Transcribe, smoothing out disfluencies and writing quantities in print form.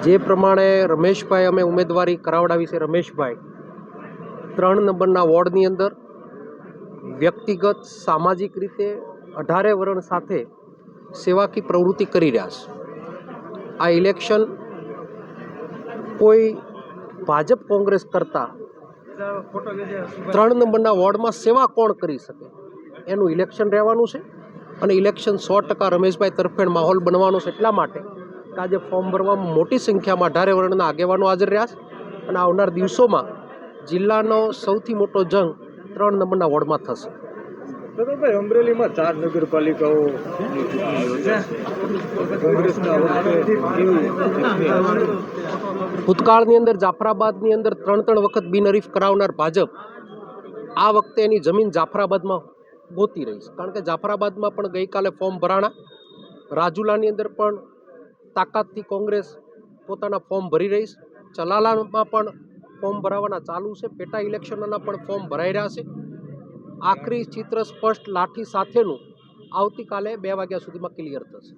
જે પ્રમાણે રમેશભાઈ અમે ઉમેદવારી કરાવડાવી છે, રમેશભાઈ 3 નંબરના વોર્ડની અંદર વ્યક્તિગત સામાજિક રીતે 18 વર્ણ સાથે સેવાકી પ્રવૃત્તિ કરી રહ્યા છે। આ ઇલેક્શન કોઈ ભાજપ કોંગ્રેસ કરતા 3 નંબરના વોર્ડમાં સેવા કોણ કરી શકે એનું ઇલેક્શન રહેવાનું છે અને ઇલેક્શન 100% રમેશભાઈ તરફેણ માહોલ બનવાનો છે। એટલા માટે આજે ફોર્મ ભરવામાં મોટી સંખ્યામાં 18 વર્ણના આગેવાનો હાજર રહ્યા છે અને આવનાર દિવસોમાં જિલ્લાનો સૌથી મોટો જંગ 3 નંબરના વોર્ડમાં થશે। ભાઈ, અમરેલીમાં 4 નગરપાલિકાઓ ભૂતકાળની અંદર જાફરાબાદની અંદર 3 વખત બિનહરીફ કરાવનાર ભાજપ આ વખતે એની જમીન જાફરાબાદમાં ગોતી રહી છે, કારણ કે જાફરાબાદમાં પણ ગઈકાલે ફોર્મ ભરાણા, રાજુલાની અંદર પણ તાકાતથી કોંગ્રેસ પોતાના ફોર્મ ભરી રહી છે, ચલાલામાં પણ ફોર્મ ભરાવાના ચાલુ છે, પેટા ઇલેક્શનના પણ ફોર્મ ભરાઈ રહ્યા છે। આખરી ચિત્ર સ્પષ્ટ લાઠી સાથેનું આવતીકાલે 2 વાગ્યા સુધીમાં ક્લિયર થશે।